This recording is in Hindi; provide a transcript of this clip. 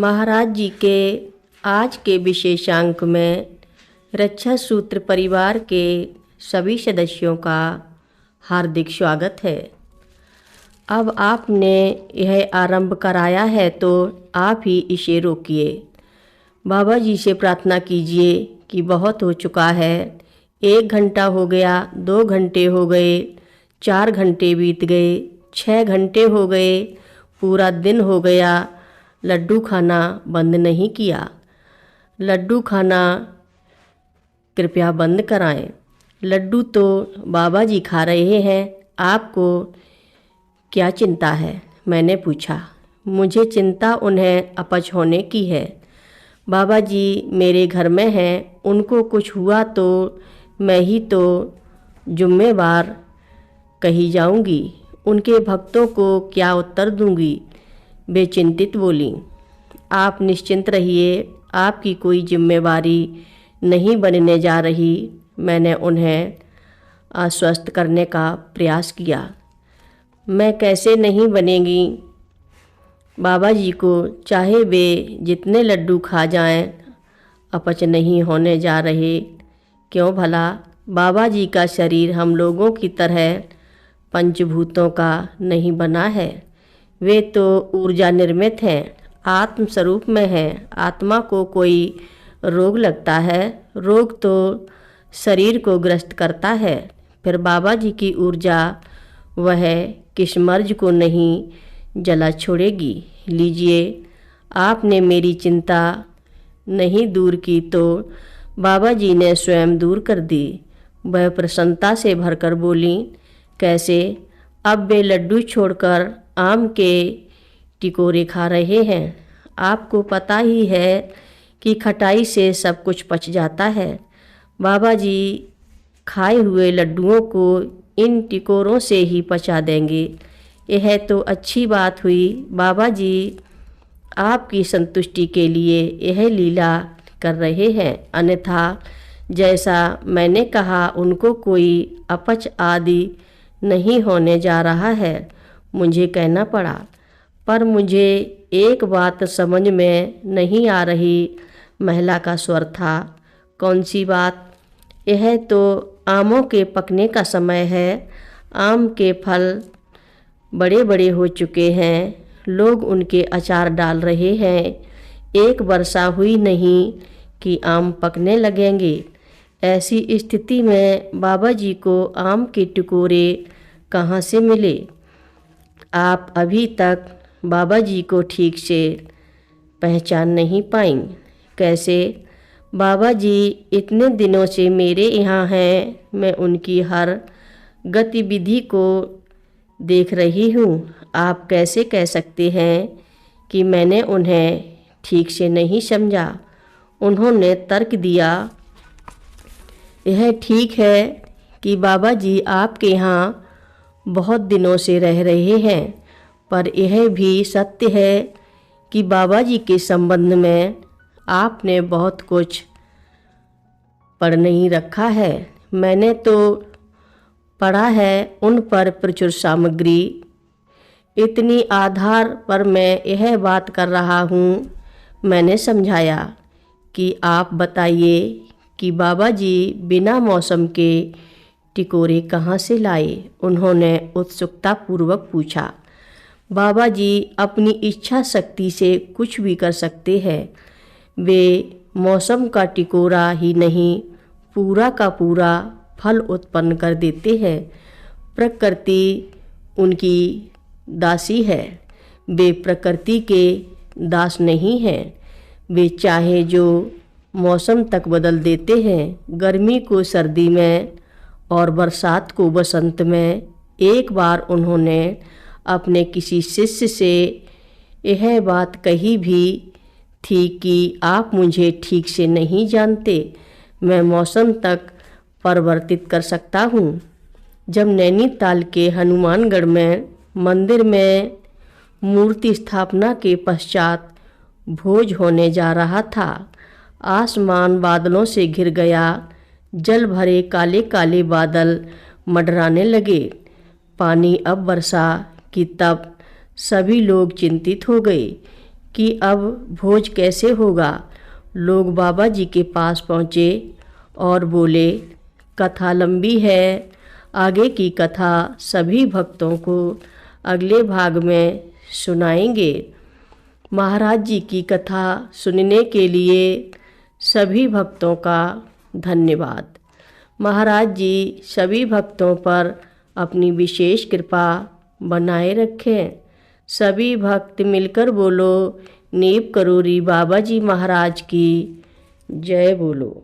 महाराज जी के आज के विशेषांक में रक्षा सूत्र परिवार के सभी सदस्यों का हार्दिक स्वागत है। अब आपने यह आरंभ कराया है तो आप ही इसे रोकिए। बाबा जी से प्रार्थना कीजिए कि बहुत हो चुका है। 1 घंटा हो गया, 2 घंटे हो गए, 4 घंटे बीत गए, 6 घंटे हो गए, पूरा दिन हो गया, लड्डू खाना बंद नहीं किया। लड्डू खाना कृपया बंद कराएं। लड्डू तो बाबा जी खा रहे हैं, आपको क्या चिंता है? मैंने पूछा। मुझे चिंता उन्हें अपच होने की है। बाबा जी मेरे घर में हैं, उनको कुछ हुआ तो मैं ही तो जुम्मेवार कही जाऊंगी। उनके भक्तों को क्या उत्तर दूंगी? वे चिंतित बोली। आप निश्चिंत रहिए, आपकी कोई जिम्मेवारी नहीं बनने जा रही। मैंने उन्हें आश्वस्त करने का प्रयास किया। मैं कैसे नहीं बनेगी? बाबा जी को चाहे वे जितने लड्डू खा जाएं, अपच नहीं होने जा रहे। क्यों भला? बाबा जी का शरीर हम लोगों की तरह पंचभूतों का नहीं बना है। वे तो ऊर्जा निर्मित हैं, आत्म स्वरूप में हैं। आत्मा को कोई रोग लगता है, रोग तो शरीर को ग्रस्त करता है। फिर बाबा जी की ऊर्जा वह किस मर्ज को नहीं जला छोड़ेगी। लीजिए, आपने मेरी चिंता नहीं दूर की तो बाबा जी ने स्वयं दूर कर दी। वह प्रसन्नता से भरकर बोली, कैसे? अब वे लड्डू छोड़कर आम के टिकोरे खा रहे हैं। आपको पता ही है कि खटाई से सब कुछ पच जाता है। बाबा जी खाए हुए लड्डुओं को इन टिकोरों से ही पचा देंगे। यह तो अच्छी बात हुई। बाबा जी आपकी संतुष्टि के लिए यह लीला कर रहे हैं, अन्यथा जैसा मैंने कहा उनको कोई अपच आदि नहीं होने जा रहा है। मुझे कहना पड़ा, पर मुझे एक बात समझ में नहीं आ रही। महिला का स्वर था। कौन सी बात? यह तो आमों के पकने का समय है। आम के फल बड़े बड़े हो चुके हैं, लोग उनके अचार डाल रहे हैं। एक वर्षा हुई नहीं कि आम पकने लगेंगे। ऐसी स्थिति में बाबा जी को आम के टिकोरे कहाँ से मिले? आप अभी तक बाबा जी को ठीक से पहचान नहीं पाई। कैसे? बाबा जी इतने दिनों से मेरे यहाँ हैं, मैं उनकी हर गतिविधि को देख रही हूँ। आप कैसे कह सकते हैं कि मैंने उन्हें ठीक से नहीं समझा? उन्होंने तर्क दिया, यह ठीक है कि बाबा जी आपके यहाँ बहुत दिनों से रह रहे हैं, पर यह भी सत्य है कि बाबा जी के संबंध में आपने बहुत कुछ पढ़ नहीं रखा है। मैंने तो पढ़ा है, उन पर प्रचुर सामग्री। इतनी आधार पर मैं यह बात कर रहा हूँ। मैंने समझाया कि आप बताइए कि बाबा जी बिना मौसम के टिकोरे कहाँ से लाए? उन्होंने उत्सुकता पूर्वक पूछा। बाबा जी अपनी इच्छा शक्ति से कुछ भी कर सकते हैं। वे मौसम का टिकोरा ही नहीं, पूरा का पूरा फल उत्पन्न कर देते हैं। प्रकृति उनकी दासी है, वे प्रकृति के दास नहीं हैं। वे चाहे जो मौसम तक बदल देते हैं। गर्मी को सर्दी में और बरसात को बसंत में। एक बार उन्होंने अपने किसी शिष्य से यह बात कही भी थी कि आप मुझे ठीक से नहीं जानते, मैं मौसम तक परिवर्तित कर सकता हूँ। जब नैनीताल के हनुमानगढ़ में मंदिर में मूर्ति स्थापना के पश्चात भोज होने जा रहा था, आसमान बादलों से घिर गया। जल भरे काले काले बादल मंडराने लगे। पानी अब वर्षा की तब सभी लोग चिंतित हो गए कि अब भोज कैसे होगा। लोग बाबा जी के पास पहुँचे और बोले, कथा लंबी है, आगे की कथा सभी भक्तों को अगले भाग में सुनाएंगे। महाराज जी की कथा सुनने के लिए सभी भक्तों का धन्यवाद। महाराज जी सभी भक्तों पर अपनी विशेष कृपा बनाए रखें। सभी भक्त मिलकर बोलो, नीप करोरी बाबा जी महाराज की जय बोलो।